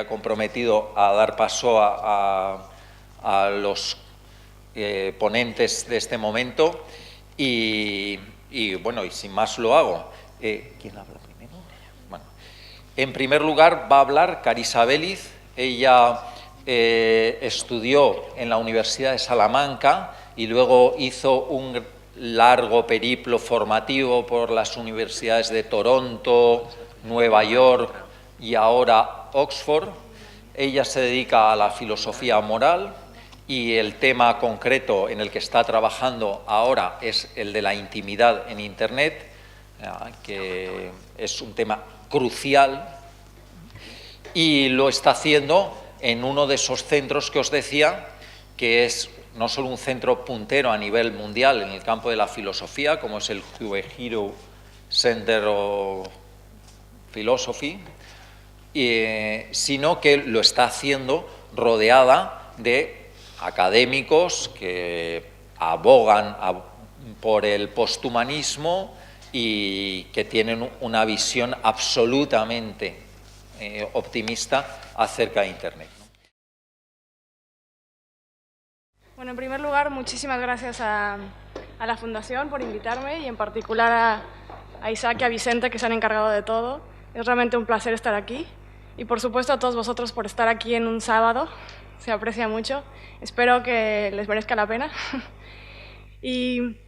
ha comprometido a dar paso a los ponentes de este momento y bueno, y sin más lo hago. ¿Quién habla primero? Bueno, en primer lugar va a hablar Carissa Vélez. Ella estudió en la Universidad de Salamanca y luego hizo un largo periplo formativo por las universidades de Toronto, Nueva York y ahora Oxford. Ella se dedica a la filosofía moral y el tema concreto en el que está trabajando ahora es el de la intimidad en Internet, que es un tema crucial, y lo está haciendo en uno de esos centros que os decía, que es no solo un centro puntero a nivel mundial en el campo de la filosofía, como es el Uehiro Center of Philosophy, sino que lo está haciendo rodeada de académicos que abogan por el posthumanismo y que tienen una visión absolutamente optimista acerca de Internet. Bueno, en primer lugar, muchísimas gracias a la Fundación por invitarme y en particular a Isaac y a Vicente, que se han encargado de todo. Es realmente un placer estar aquí y por supuesto a todos vosotros por estar aquí en un sábado. Se aprecia mucho. Espero que les merezca la pena. Y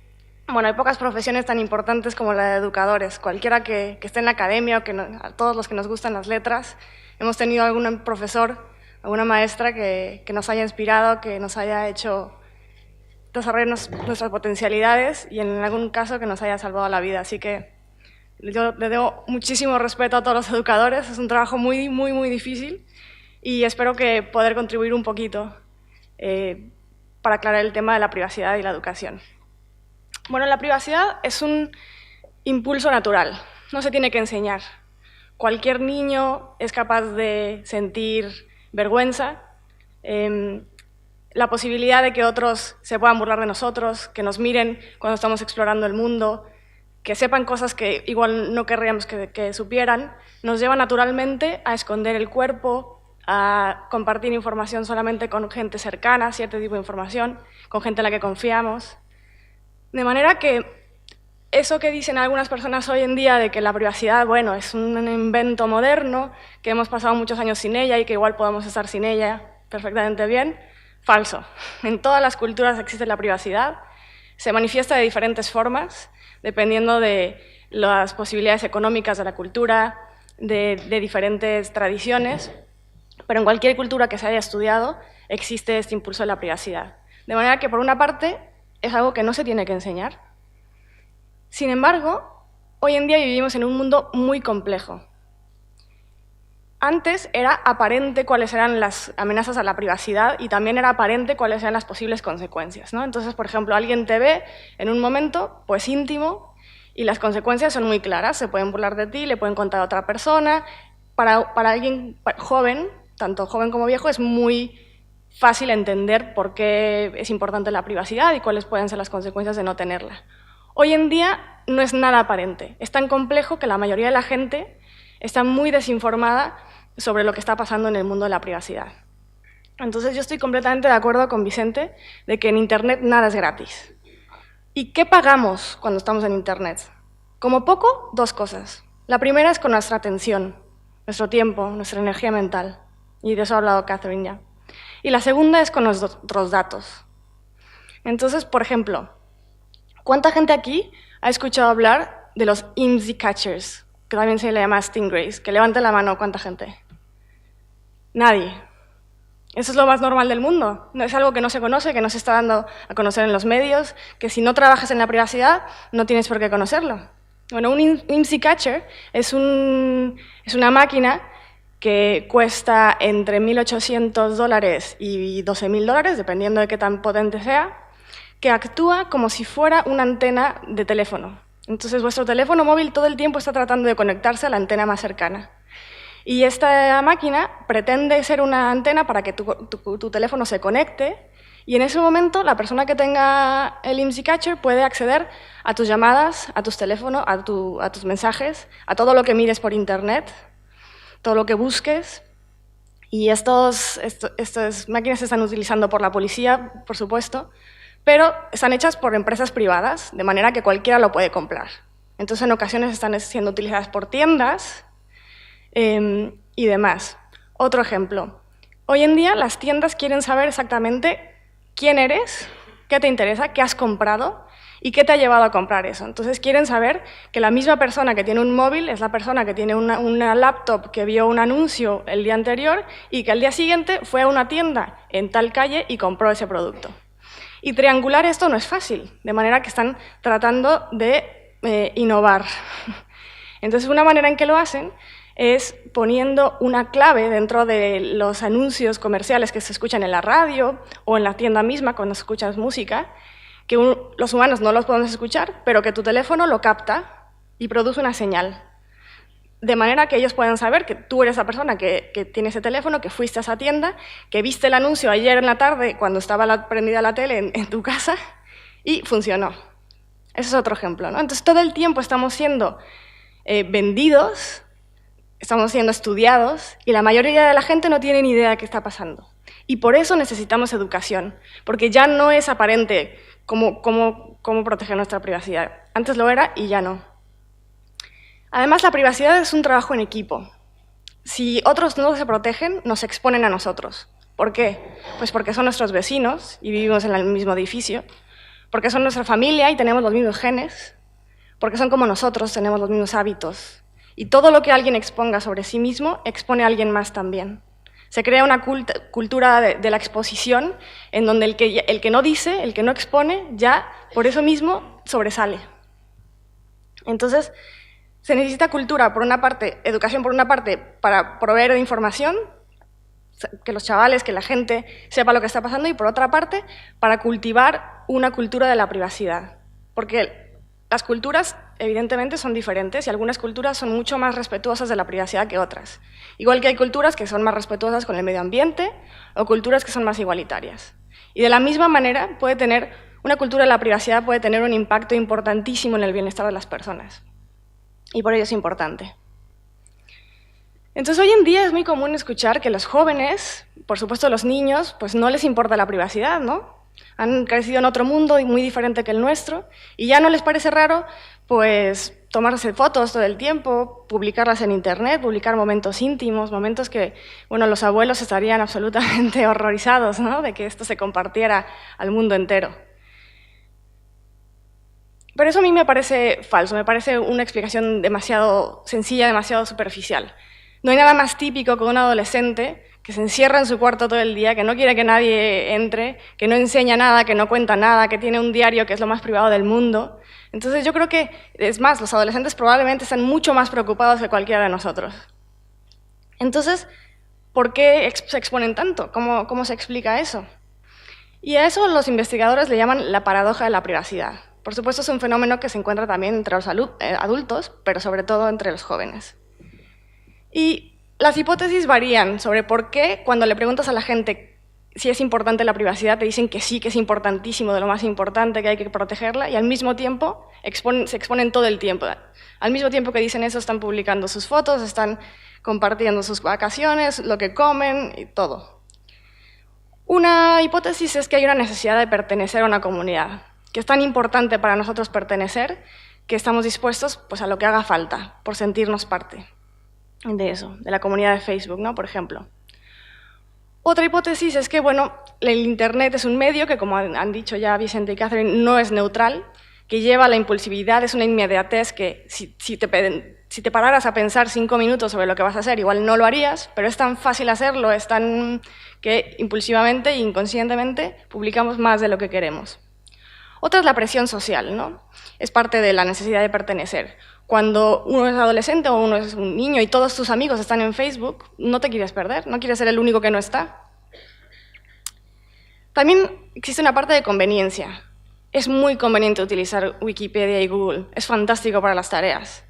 bueno, hay pocas profesiones tan importantes como la de educadores. Cualquiera que esté en la academia o a todos los que nos gustan las letras, hemos tenido algún profesor, alguna maestra que nos haya inspirado, que nos haya hecho desarrollar nuestras potencialidades y en algún caso que nos haya salvado la vida. Así que yo le debo muchísimo respeto a todos los educadores. Es un trabajo muy, muy, muy difícil y espero que poder contribuir un poquito para aclarar el tema de la privacidad y la educación. Bueno, la privacidad es un impulso natural, no se tiene que enseñar. Cualquier niño es capaz de sentir vergüenza, la posibilidad de que otros se puedan burlar de nosotros, que nos miren cuando estamos explorando el mundo, que sepan cosas que igual no querríamos que supieran, nos lleva naturalmente a esconder el cuerpo, a compartir información solamente con gente cercana, cierto tipo de información, con gente en la que confiamos. De manera que eso que dicen algunas personas hoy en día de que la privacidad, bueno, es un invento moderno, que hemos pasado muchos años sin ella y que igual podemos estar sin ella perfectamente bien, falso. En todas las culturas existe la privacidad, se manifiesta de diferentes formas, dependiendo de las posibilidades económicas de la cultura, de diferentes tradiciones, pero en cualquier cultura que se haya estudiado existe este impulso de la privacidad. De manera que, por una parte, es algo que no se tiene que enseñar. Sin embargo, hoy en día vivimos en un mundo muy complejo. Antes era aparente cuáles eran las amenazas a la privacidad y también era aparente cuáles eran las posibles consecuencias, ¿no? Entonces, por ejemplo, alguien te ve en un momento pues íntimo y las consecuencias son muy claras. Se pueden burlar de ti, le pueden contar a otra persona. Para alguien joven, tanto joven como viejo, es muy fácil entender por qué es importante la privacidad y cuáles pueden ser las consecuencias de no tenerla. Hoy en día no es nada aparente. Es tan complejo que la mayoría de la gente está muy desinformada sobre lo que está pasando en el mundo de la privacidad. Entonces yo estoy completamente de acuerdo con Vicente de que en Internet nada es gratis. ¿Y qué pagamos cuando estamos en Internet? Como poco, dos cosas. La primera es con nuestra atención, nuestro tiempo, nuestra energía mental. Y de eso ha hablado Catherine ya. Y la segunda es con nuestros datos. Entonces, por ejemplo, ¿cuánta gente aquí ha escuchado hablar de los IMSI catchers, que también se le llama stingrays? Que levante la mano, ¿cuánta gente? Nadie. Eso es lo más normal del mundo. No es algo que no se conoce, que no se está dando a conocer en los medios, que si no trabajas en la privacidad no tienes por qué conocerlo. Bueno, un IMSI catcher es una máquina que cuesta entre $1.800 y $12.000, dependiendo de qué tan potente sea, que actúa como si fuera una antena de teléfono. Entonces, vuestro teléfono móvil todo el tiempo está tratando de conectarse a la antena más cercana. Y esta máquina pretende ser una antena para que tu teléfono se conecte y en ese momento la persona que tenga el IMSI catcher puede acceder a tus llamadas, a tus teléfonos, a tus mensajes, a todo lo que mires por Internet, todo lo que busques Y estas máquinas se están utilizando por la policía, por supuesto, pero están hechas por empresas privadas, de manera que cualquiera lo puede comprar. Entonces, en ocasiones están siendo utilizadas por tiendas y demás. Otro ejemplo. Hoy en día las tiendas quieren saber exactamente quién eres, qué te interesa, qué has comprado y qué te ha llevado a comprar eso. Entonces quieren saber que la misma persona que tiene un móvil es la persona que tiene una laptop que vio un anuncio el día anterior y que al día siguiente fue a una tienda en tal calle y compró ese producto. Y triangular esto no es fácil, de manera que están tratando de innovar. Entonces, una manera en que lo hacen es poniendo una clave dentro de los anuncios comerciales que se escuchan en la radio o en la tienda misma cuando escuchas música, que los humanos no los podemos escuchar, pero que tu teléfono lo capta y produce una señal. De manera que ellos puedan saber que tú eres la persona que tiene ese teléfono, que fuiste a esa tienda, que viste el anuncio ayer en la tarde cuando estaba prendida la tele en tu casa y funcionó. Ese es otro ejemplo, ¿no? Entonces, todo el tiempo estamos siendo vendidos, estamos siendo estudiados y la mayoría de la gente no tiene ni idea de qué está pasando. Y por eso necesitamos educación, porque ya no es aparente cómo proteger nuestra privacidad. Antes lo era y ya no. Además, la privacidad es un trabajo en equipo. Si otros no se protegen, nos exponen a nosotros. ¿Por qué? Pues porque son nuestros vecinos y vivimos en el mismo edificio, porque son nuestra familia y tenemos los mismos genes, porque son como nosotros, tenemos los mismos hábitos. Y todo lo que alguien exponga sobre sí mismo, expone a alguien más también. Se crea una cultura de la exposición en donde el que no dice, el que no expone, ya por eso mismo sobresale. Entonces, se necesita cultura, por una parte, educación por una parte, para proveer de información, que los chavales, que la gente sepa lo que está pasando, y por otra parte, para cultivar una cultura de la privacidad. Porque las culturas, evidentemente, son diferentes y algunas culturas son mucho más respetuosas de la privacidad que otras. Igual que hay culturas que son más respetuosas con el medio ambiente o culturas que son más igualitarias. Y de la misma manera, una cultura de la privacidad puede tener un impacto importantísimo en el bienestar de las personas. Y por ello es importante. Entonces, hoy en día es muy común escuchar que los jóvenes, por supuesto los niños, pues no les importa la privacidad, ¿no? Han crecido en otro mundo muy diferente que el nuestro y ya no les parece raro, pues, tomarse fotos todo el tiempo, publicarlas en internet, publicar momentos íntimos, momentos que, bueno, los abuelos estarían absolutamente horrorizados, ¿no? De que esto se compartiera al mundo entero. Pero eso a mí me parece falso, me parece una explicación demasiado sencilla, demasiado superficial. No hay nada más típico que un adolescente que se encierra en su cuarto todo el día, que no quiere que nadie entre, que no enseña nada, que no cuenta nada, que tiene un diario que es lo más privado del mundo. Entonces yo creo que, es más, los adolescentes probablemente están mucho más preocupados que cualquiera de nosotros. Entonces, ¿por qué se exponen tanto? ¿Cómo se explica eso? Y a eso los investigadores le llaman la paradoja de la privacidad. Por supuesto, es un fenómeno que se encuentra también entre los adultos, pero sobre todo entre los jóvenes. Y las hipótesis varían sobre por qué, cuando le preguntas a la gente si es importante la privacidad, te dicen que sí, que es importantísimo, de lo más importante, que hay que protegerla, y al mismo tiempo se exponen todo el tiempo. Al mismo tiempo que dicen eso, están publicando sus fotos, están compartiendo sus vacaciones, lo que comen y todo. Una hipótesis es que hay una necesidad de pertenecer a una comunidad, que es tan importante para nosotros pertenecer que estamos dispuestos pues, a lo que haga falta por sentirnos parte de eso, de la comunidad de Facebook, ¿no? Por ejemplo. Otra hipótesis es que, bueno, el Internet es un medio que, como han dicho ya Vicente y Catherine, no es neutral, que lleva a la impulsividad, es una inmediatez que si te pararas a pensar 5 minutos sobre lo que vas a hacer, igual no lo harías, pero es tan fácil hacerlo, es tan que impulsivamente e inconscientemente publicamos más de lo que queremos. Otra es la presión social, ¿no? Es parte de la necesidad de pertenecer. Cuando uno es adolescente o uno es un niño y todos tus amigos están en Facebook, no te quieres perder, no quieres ser el único que no está. También existe una parte de conveniencia. Es muy conveniente utilizar Wikipedia y Google, es fantástico para las tareas.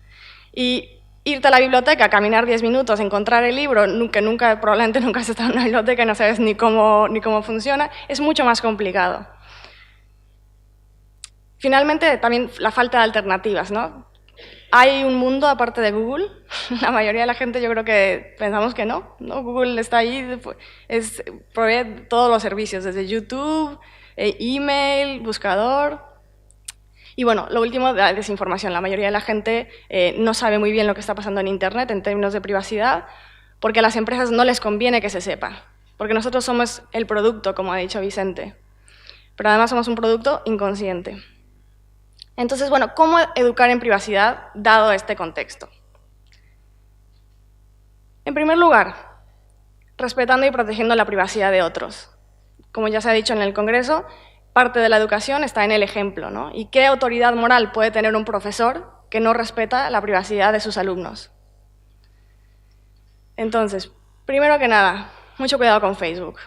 Y irte a la biblioteca, caminar 10 minutos, encontrar el libro, probablemente nunca has estado en una biblioteca y no sabes ni cómo funciona, es mucho más complicado. Finalmente, también la falta de alternativas, ¿no? ¿Hay un mundo aparte de Google? La mayoría de la gente yo creo que pensamos que no, ¿no? Google está ahí, provee todos los servicios, desde YouTube, email, buscador. Y bueno, lo último, la desinformación. La mayoría de la gente no sabe muy bien lo que está pasando en Internet en términos de privacidad, porque a las empresas no les conviene que se sepa, porque nosotros somos el producto, como ha dicho Vicente, pero además somos un producto inconsciente. Entonces, bueno, ¿cómo educar en privacidad dado este contexto? En primer lugar, respetando y protegiendo la privacidad de otros. Como ya se ha dicho en el Congreso, parte de la educación está en el ejemplo, ¿no? ¿Y qué autoridad moral puede tener un profesor que no respeta la privacidad de sus alumnos? Entonces, primero que nada, mucho cuidado con Facebook.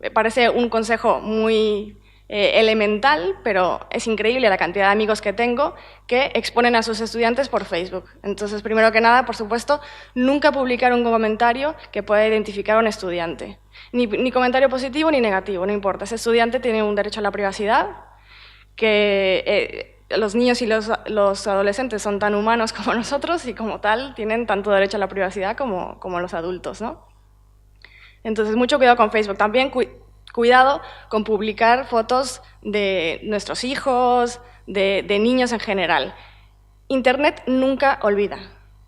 Me parece un consejo muy elemental, pero es increíble la cantidad de amigos que tengo que exponen a sus estudiantes por Facebook. Entonces, primero que nada, por supuesto, nunca publicar un comentario que pueda identificar a un estudiante. Ni comentario positivo ni negativo, no importa. Ese estudiante tiene un derecho a la privacidad, que los niños y los adolescentes son tan humanos como nosotros y como tal tienen tanto derecho a la privacidad como los adultos, ¿no? Entonces, mucho cuidado con Facebook. También cuidado con publicar fotos de nuestros hijos, de niños en general. Internet nunca olvida,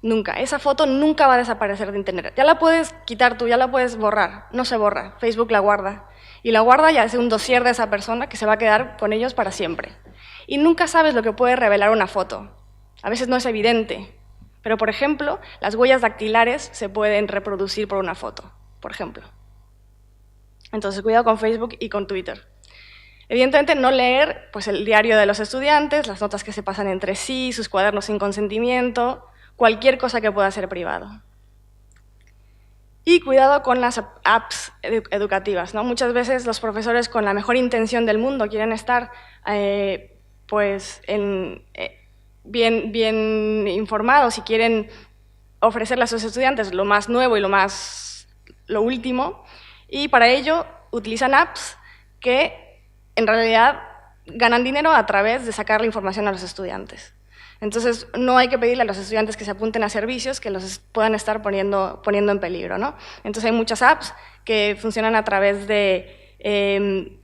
nunca. Esa foto nunca va a desaparecer de Internet. Ya la puedes quitar tú, ya la puedes borrar, no se borra, Facebook la guarda. Y la guarda y hace un dossier de esa persona que se va a quedar con ellos para siempre. Y nunca sabes lo que puede revelar una foto. A veces no es evidente, pero por ejemplo, las huellas dactilares se pueden reproducir por una foto, por ejemplo. Entonces, cuidado con Facebook y con Twitter. Evidentemente, no leer pues, el diario de los estudiantes, las notas que se pasan entre sí, sus cuadernos sin consentimiento, cualquier cosa que pueda ser privado. Y cuidado con las apps educativas, ¿no? Muchas veces los profesores, con la mejor intención del mundo, quieren estar pues, bien informados y quieren ofrecerle a sus estudiantes lo más nuevo y lo último, y para ello utilizan apps que en realidad ganan dinero a través de sacar la información a los estudiantes. Entonces, no hay que pedirle a los estudiantes que se apunten a servicios que los puedan estar poniendo en peligro, ¿no? Entonces, hay muchas apps que funcionan a través de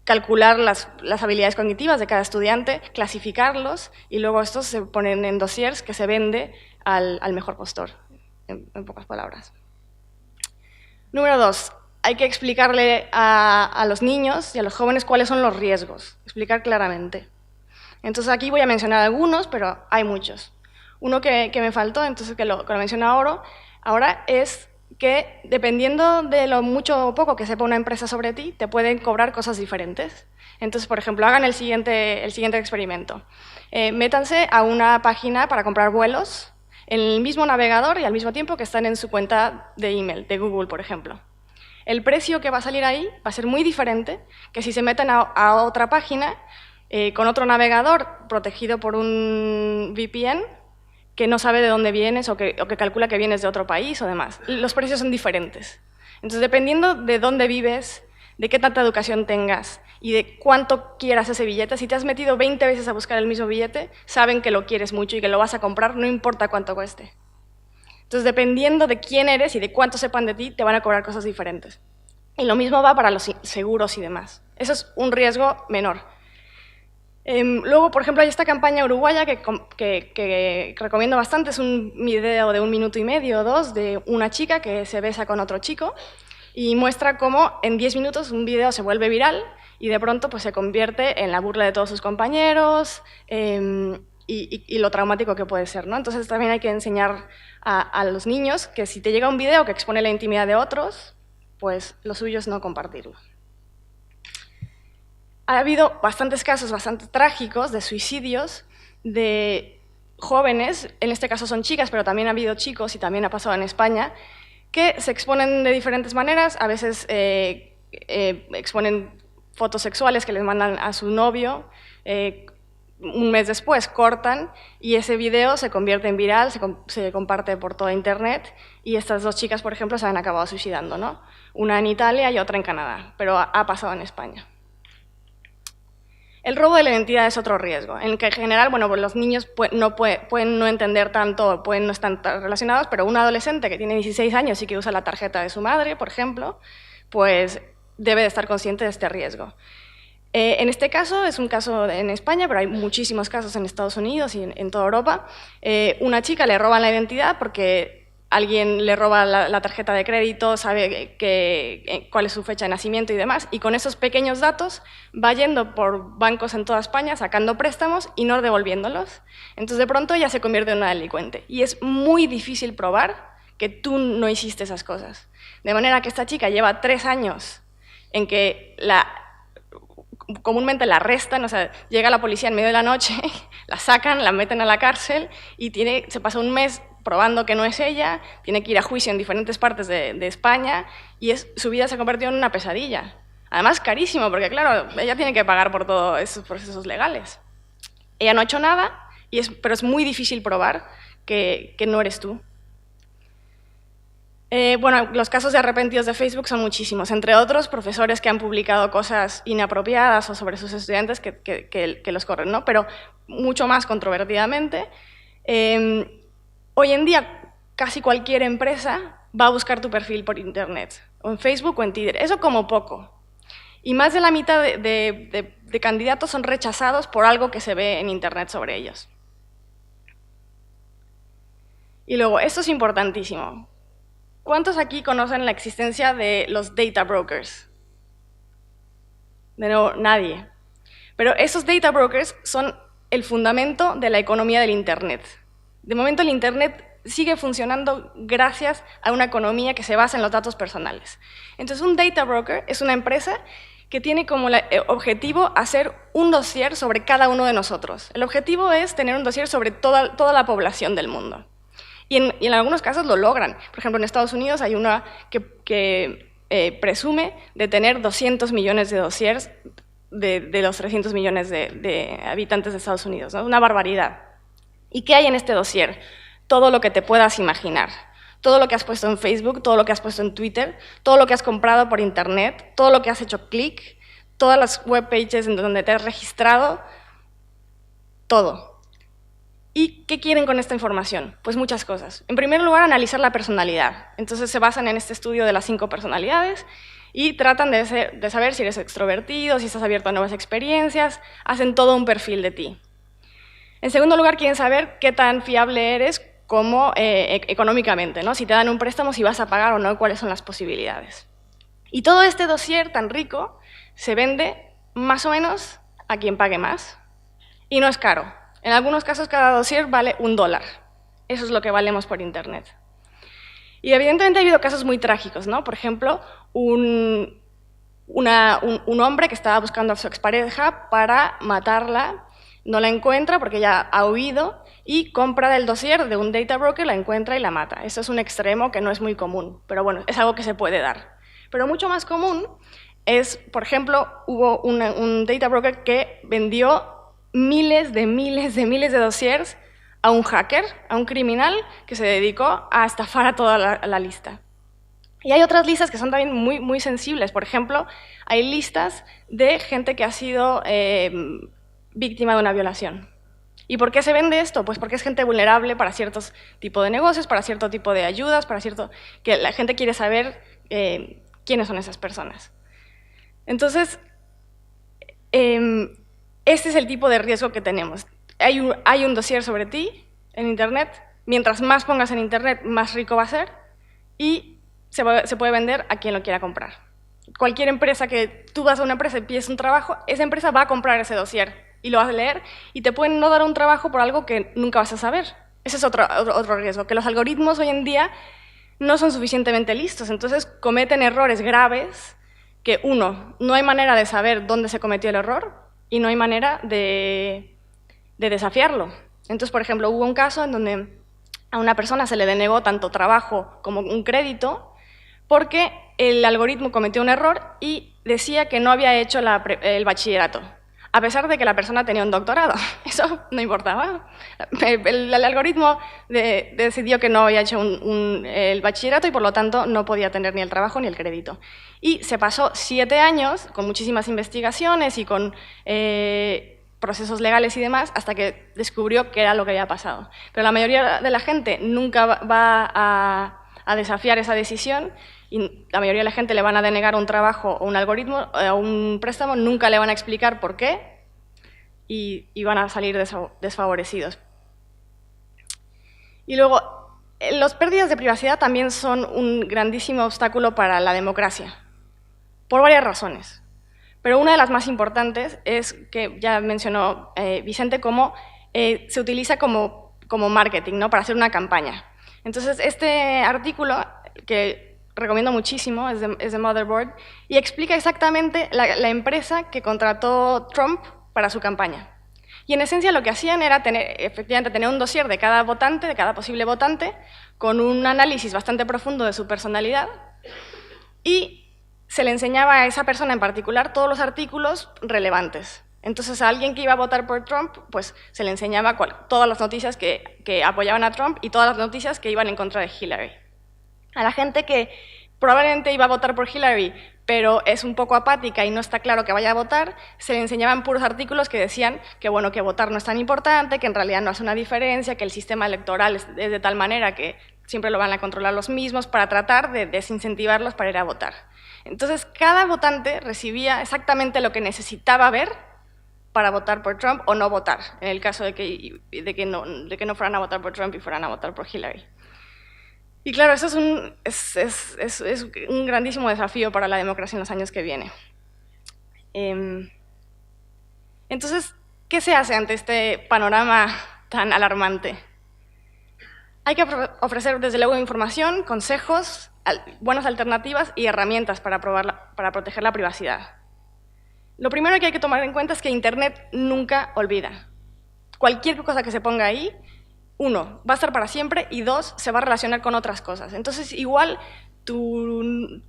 calcular las habilidades cognitivas de cada estudiante, clasificarlos, y luego estos se ponen en dossiers que se vende al mejor postor, en pocas palabras. Número 2. Hay que explicarle a los niños y a los jóvenes cuáles son los riesgos, explicar claramente. Entonces aquí voy a mencionar algunos, pero hay muchos. Uno que me faltó, entonces que lo menciono ahora es que dependiendo de lo mucho o poco que sepa una empresa sobre ti, te pueden cobrar cosas diferentes. Entonces, por ejemplo, hagan el siguiente experimento. Métanse a una página para comprar vuelos en el mismo navegador y al mismo tiempo que están en su cuenta de email, de Google, por ejemplo. El precio que va a salir ahí va a ser muy diferente que si se meten a otra página con otro navegador protegido por un VPN que no sabe de dónde vienes o que calcula que vienes de otro país o demás. Los precios son diferentes. Entonces, dependiendo de dónde vives, de qué tanta educación tengas y de cuánto quieras ese billete, si te has metido 20 veces a buscar el mismo billete, saben que lo quieres mucho y que lo vas a comprar, no importa cuánto cueste. Entonces, dependiendo de quién eres y de cuánto sepan de ti, te van a cobrar cosas diferentes. Y lo mismo va para los seguros y demás. Eso es un riesgo menor. Luego, por ejemplo, hay esta campaña uruguaya que recomiendo bastante. Es un video de 1 minuto y medio o 2 de una chica que se besa con otro chico y muestra cómo en 10 minutos un video se vuelve viral y de pronto pues, se convierte en la burla de todos sus compañeros y lo traumático que puede ser, ¿no? Entonces también hay que enseñar a los niños que si te llega un video que expone la intimidad de otros, pues lo suyo es no compartirlo. Ha habido bastantes casos bastante trágicos de suicidios de jóvenes, en este caso son chicas, pero también ha habido chicos y también ha pasado en España, que se exponen de diferentes maneras, a veces exponen fotos sexuales que les mandan a su novio, un mes después cortan y ese video se convierte en viral, se comparte por toda Internet y estas 2 chicas, por ejemplo, se han acabado suicidando, ¿no? Una en Italia y otra en Canadá, pero ha pasado en España. El robo de la identidad es otro riesgo, en el que en general, bueno, pues los niños pueden no entender tanto, pueden no estar tan relacionados, pero un adolescente que tiene 16 años y que usa la tarjeta de su madre, por ejemplo, pues debe de estar consciente de este riesgo. En este caso, es un caso en España, pero hay muchísimos casos en Estados Unidos y en toda Europa. Una chica le roban la identidad porque alguien le roba la tarjeta de crédito, sabe cuál es su fecha de nacimiento y demás, y con esos pequeños datos va yendo por bancos en toda España, sacando préstamos y no devolviéndolos. Entonces, de pronto ella se convierte en una delincuente. Y es muy difícil probar que tú no hiciste esas cosas. De manera que esta chica lleva 3 años en que comúnmente la arrestan, o sea, llega la policía en medio de la noche, la sacan, la meten a la cárcel y se pasa un mes probando que no es ella, tiene que ir a juicio en diferentes partes de España y su vida se ha convertido en una pesadilla. Además, carísimo, porque claro, ella tiene que pagar por todos esos procesos legales. Ella no ha hecho nada, pero es muy difícil probar que no eres tú. Bueno, los casos de arrepentidos de Facebook son muchísimos, entre otros profesores que han publicado cosas inapropiadas o sobre sus estudiantes que los corren, ¿no? Pero mucho más controvertidamente. Hoy en día casi cualquier empresa va a buscar tu perfil por internet, o en Facebook o en Twitter, eso como poco. Y más de la mitad de candidatos son rechazados por algo que se ve en internet sobre ellos. Y luego, esto es importantísimo. ¿Cuántos aquí conocen la existencia de los data brokers? De nuevo, nadie. Pero esos data brokers son el fundamento de la economía del internet. De momento el internet sigue funcionando gracias a una economía que se basa en los datos personales. Entonces un data broker es una empresa que tiene como objetivo hacer un dossier sobre cada uno de nosotros. El objetivo es tener un dossier sobre toda la población del mundo. Y en algunos casos lo logran. Por ejemplo, en Estados Unidos hay una que presume de tener 200 millones de dossiers de los 300 millones de habitantes de Estados Unidos, ¿no? Una barbaridad. ¿Y qué hay en este dossier? Todo lo que te puedas imaginar. Todo lo que has puesto en Facebook, todo lo que has puesto en Twitter, todo lo que has comprado por internet, todo lo que has hecho clic, todas las web pages en donde te has registrado, todo. ¿Y qué quieren con esta información? Pues muchas cosas. En primer lugar, analizar la personalidad. Entonces se basan en este estudio de las 5 personalidades y tratan de saber si eres extrovertido, si estás abierto a nuevas experiencias, hacen todo un perfil de ti. En segundo lugar, quieren saber qué tan fiable eres como económicamente, ¿no? Si te dan un préstamo, si vas a pagar o no, cuáles son las posibilidades. Y todo este dossier tan rico se vende más o menos a quien pague más y no es caro. En algunos casos cada dossier vale $1. Eso es lo que valemos por internet. Y evidentemente ha habido casos muy trágicos, ¿no? Por ejemplo, un hombre que estaba buscando a su expareja para matarla, no la encuentra porque ya ha huido y compra del dossier de un data broker, la encuentra y la mata. Eso es un extremo que no es muy común, pero bueno, es algo que se puede dar. Pero mucho más común es, por ejemplo, hubo un data broker que vendió miles de dossiers a un hacker, a un criminal que se dedicó a estafar a toda la lista. Y hay otras listas que son también muy sensibles. Por ejemplo, hay listas de gente que ha sido víctima de una violación. ¿Y por qué se vende esto? Pues porque es gente vulnerable para ciertos tipos de negocios, para cierto tipo de ayudas, que la gente quiere saber quiénes son esas personas. Entonces, este es el tipo de riesgo que tenemos. Hay un dossier sobre ti en internet, mientras más pongas en internet, más rico va a ser, y se puede vender a quien lo quiera comprar. Cualquier empresa que tú vas a una empresa y pides un trabajo, esa empresa va a comprar ese dossier y lo vas a leer y te pueden no dar un trabajo por algo que nunca vas a saber. Ese es otro riesgo, que los algoritmos hoy en día no son suficientemente listos, entonces cometen errores graves que, uno, no hay manera de saber dónde se cometió el error y no hay manera de desafiarlo. Entonces, por ejemplo, hubo un caso en donde a una persona se le denegó tanto trabajo como un crédito porque el algoritmo cometió un error y decía que no había hecho el bachillerato. a pesar de que la persona tenía un doctorado. Eso no importaba. El algoritmo decidió que no había hecho el bachillerato y por lo tanto no podía tener ni el trabajo ni el crédito. Y se pasó 7 años con muchísimas investigaciones y con procesos legales y demás hasta que descubrió qué era lo que había pasado. Pero la mayoría de la gente nunca va a desafiar esa decisión y la mayoría de la gente le van a denegar un trabajo o un algoritmo o un préstamo, nunca le van a explicar por qué y van a salir desfavorecidos. Y luego, las pérdidas de privacidad también son un grandísimo obstáculo para la democracia, por varias razones. Pero una de las más importantes es que ya mencionó Vicente cómo se utiliza como marketing, ¿no? Para hacer una campaña. Entonces, este artículo, que recomiendo muchísimo, es de Motherboard, y explica exactamente la empresa que contrató Trump para su campaña. Y en esencia lo que hacían era efectivamente tener un dossier de cada votante, de cada posible votante, con un análisis bastante profundo de su personalidad, y se le enseñaba a esa persona en particular todos los artículos relevantes. Entonces, a alguien que iba a votar por Trump, pues se le enseñaba todas las noticias que apoyaban a Trump y todas las noticias que iban en contra de Hillary. A la gente que probablemente iba a votar por Hillary, pero es un poco apática y no está claro que vaya a votar, se le enseñaban puros artículos que decían que, bueno, que votar no es tan importante, que en realidad no hace una diferencia, que el sistema electoral es de tal manera que siempre lo van a controlar los mismos para tratar de desincentivarlos para ir a votar. Entonces, cada votante recibía exactamente lo que necesitaba ver para votar por Trump o no votar, en el caso de que no fueran a votar por Trump y fueran a votar por Hillary. Y claro, eso es un grandísimo desafío para la democracia en los años que vienen. Entonces, ¿qué se hace ante este panorama tan alarmante? Hay que ofrecer, desde luego, información, consejos, buenas alternativas y herramientas para proteger la privacidad. Lo primero que hay que tomar en cuenta es que Internet nunca olvida. Cualquier cosa que se ponga ahí, 1, va a estar para siempre y 2, se va a relacionar con otras cosas. Entonces, igual tu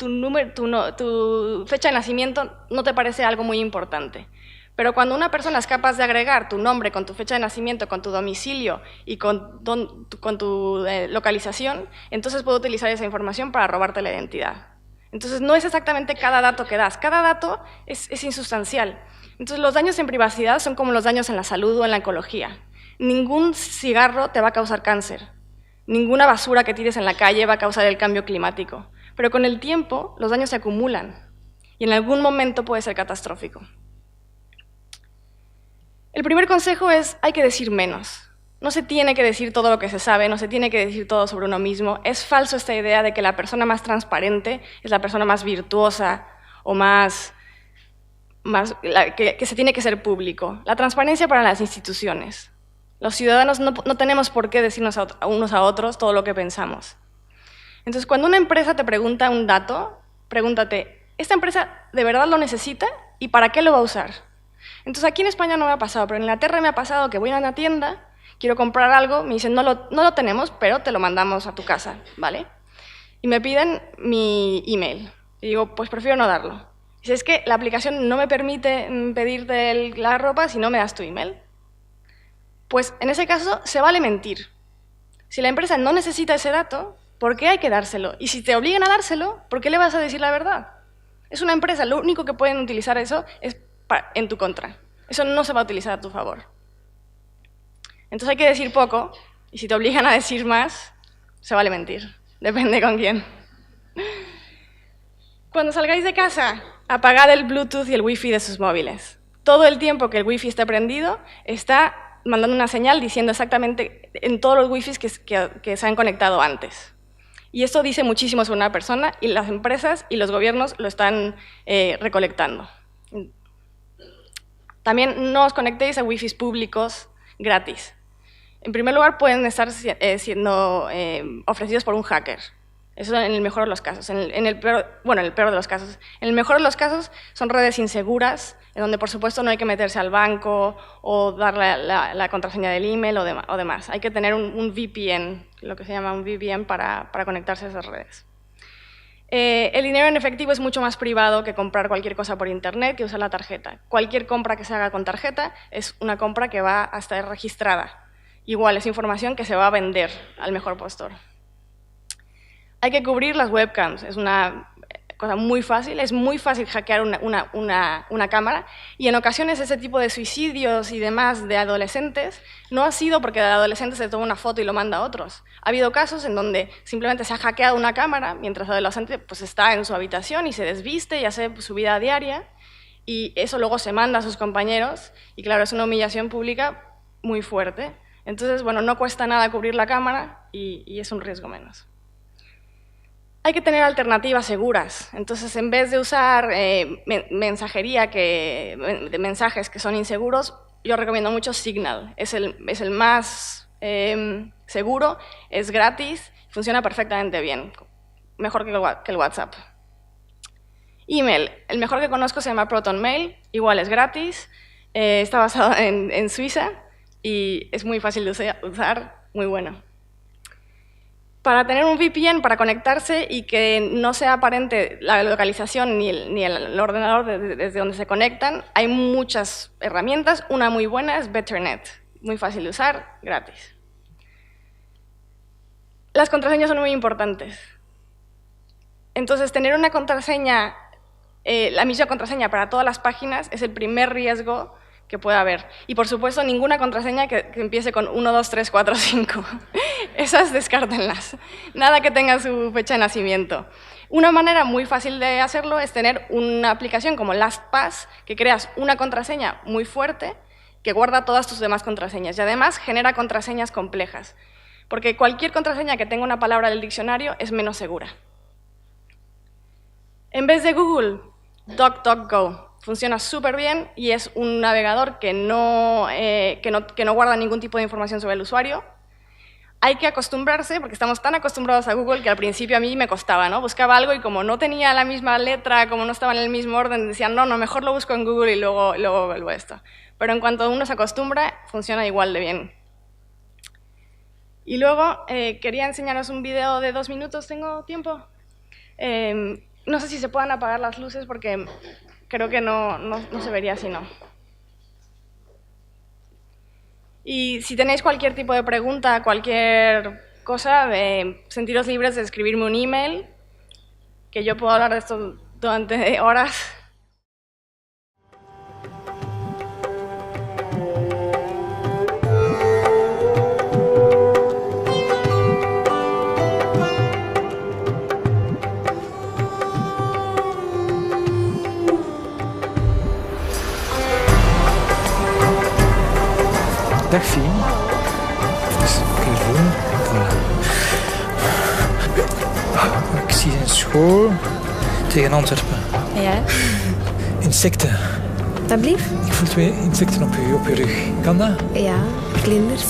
fecha de nacimiento no te parece algo muy importante. Pero cuando una persona es capaz de agregar tu nombre con tu fecha de nacimiento, con tu domicilio y con tu localización, entonces puede utilizar esa información para robarte la identidad. Entonces, no es exactamente cada dato que das, cada dato es insustancial. Entonces, los daños en privacidad son como los daños en la salud o en la ecología. Ningún cigarro te va a causar cáncer, ninguna basura que tires en la calle va a causar el cambio climático, pero con el tiempo los daños se acumulan y en algún momento puede ser catastrófico. El primer consejo es, hay que decir menos. No se tiene que decir todo lo que se sabe, no se tiene que decir todo sobre uno mismo. Es falso esta idea de que la persona más transparente es la persona más virtuosa o que se tiene que ser público. La transparencia para las instituciones. Los ciudadanos no tenemos por qué decirnos a unos a otros todo lo que pensamos. Entonces, cuando una empresa te pregunta un dato, pregúntate, ¿esta empresa de verdad lo necesita y para qué lo va a usar? Entonces, aquí en España no me ha pasado, pero en Inglaterra me ha pasado que voy a una tienda, quiero comprar algo, me dicen, no lo tenemos, pero te lo mandamos a tu casa, ¿vale? Y me piden mi email. Y digo, pues prefiero no darlo. Dice, es que la aplicación no me permite pedirte la ropa si no me das tu email. Pues en ese caso se vale mentir. Si la empresa no necesita ese dato, ¿por qué hay que dárselo? Y si te obligan a dárselo, ¿por qué le vas a decir la verdad? Es una empresa, lo único que pueden utilizar eso es en tu contra. Eso no se va a utilizar a tu favor. Entonces hay que decir poco, y si te obligan a decir más, se vale mentir. Depende con quién. Cuando salgáis de casa, apagad el Bluetooth y el Wi-Fi de sus móviles. Todo el tiempo que el Wi-Fi esté prendido, está mandando una señal diciendo exactamente en todos los Wi-Fi que se han conectado antes. Y esto dice muchísimo sobre una persona y las empresas y los gobiernos lo están recolectando. También no os conectéis a Wi-Fi públicos gratis. En primer lugar, pueden estar siendo ofrecidos por un hacker. Eso en el mejor de los casos. En el peor de los casos. En el mejor de los casos son redes inseguras, en donde por supuesto no hay que meterse al banco o dar la contraseña del email o demás. Hay que tener un VPN, lo que se llama un VPN para conectarse a esas redes. El dinero en efectivo es mucho más privado que comprar cualquier cosa por internet, que usar la tarjeta. Cualquier compra que se haga con tarjeta es una compra que va a estar registrada. Igual, es información que se va a vender al mejor postor. Hay que cubrir las webcams, es una cosa muy fácil, es muy fácil hackear una cámara, y en ocasiones ese tipo de suicidios y demás de adolescentes no ha sido porque el adolescente se toma una foto y lo manda a otros. Ha habido casos en donde simplemente se ha hackeado una cámara mientras el adolescente pues, está en su habitación y se desviste y hace su vida diaria, y eso luego se manda a sus compañeros, y claro, es una humillación pública muy fuerte. Entonces, bueno, no cuesta nada cubrir la cámara y es un riesgo menos. Hay que tener alternativas seguras. Entonces, en vez de usar mensajería de mensajes que son inseguros, yo recomiendo mucho Signal. Es el más seguro, es gratis, funciona perfectamente bien, mejor que el WhatsApp. Email, el mejor que conozco se llama ProtonMail, igual es gratis, está basado en Suiza y es muy fácil de usar, muy bueno. Para tener un VPN, para conectarse y que no sea aparente la localización ni el ordenador desde donde se conectan, hay muchas herramientas. Una muy buena es Betternet, muy fácil de usar, gratis. Las contraseñas son muy importantes. Entonces, tener una contraseña, la misma contraseña para todas las páginas es el primer riesgo que pueda haber. Y por supuesto, ninguna contraseña que empiece con 1, 2, 3, 4, 5. Esas descártenlas. Nada que tenga su fecha de nacimiento. Una manera muy fácil de hacerlo es tener una aplicación como LastPass, que creas una contraseña muy fuerte que guarda todas tus demás contraseñas y además genera contraseñas complejas. Porque cualquier contraseña que tenga una palabra del diccionario es menos segura. En vez de Google, DuckDuckGo. Funciona súper bien y es un navegador que no guarda ningún tipo de información sobre el usuario. Hay que acostumbrarse, porque estamos tan acostumbrados a Google que al principio a mí me costaba, ¿no? Buscaba algo y como no tenía la misma letra, como no estaba en el mismo orden, decían, no, mejor lo busco en Google y luego vuelvo a esto. Pero en cuanto uno se acostumbra, funciona igual de bien. Y luego quería enseñaros un video de 2 minutos, ¿tengo tiempo? No sé si se puedan apagar las luces porque creo que no se vería si no. Y si tenéis cualquier tipo de pregunta, cualquier cosa, sentiros libres de escribirme un email, que yo puedo hablar de esto durante horas. Dag Fien. Dus Caroline. Voilà. Ik zie een school tegen Antwerpen. Ja. Insecten. Alsjeblieft. Ik voel 2 insecten op je rug. Kan dat? Ja, vlinders.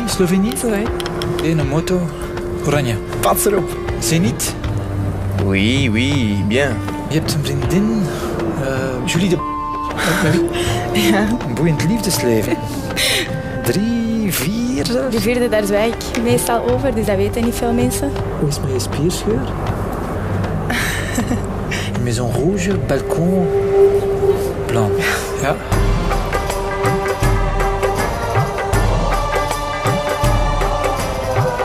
Slovenie? Zo, hè. Een moto. Oranje. Pats erop. Zenit. Oui, bien. Je hebt een vriendin. Julie de... Ja. Een boeiend liefdesleven. 3, 4 zelfs. De 4e, daar zwijg ik meestal over, dus dat weten niet veel mensen. Hoe is het met je spierscheur? Une maison rouge, balcon blanc. Ja.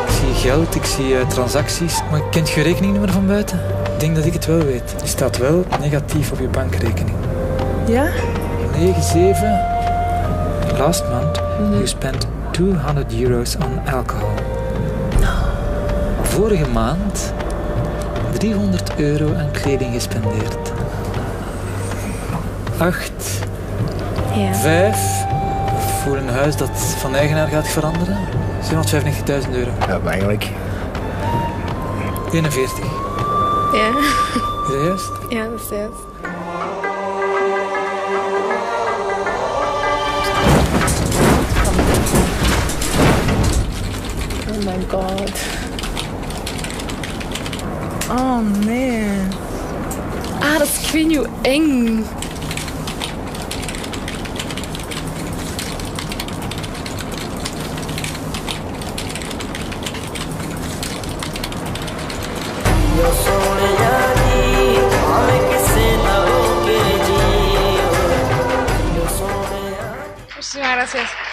Ik zie geld, ik zie transacties. Maar kent je rekeningnummer van buiten? Ik denk dat ik het wel weet. Die staat wel negatief op je bankrekening. Ja? 97. Last month, you spent €200 on alcohol. Vorige maand €300 aan kleding gespendeerd. 8. Ja. 5. Voor een huis dat van eigenaar gaat veranderen. €795.000. Ja, maar eigenlijk. 41. Ja. Is dat juist? Ja, dat is juist. Oh my god. Oh nee. Ah, dat is, ik weet niet hoe eng. Yo soy Muchísimas gracias.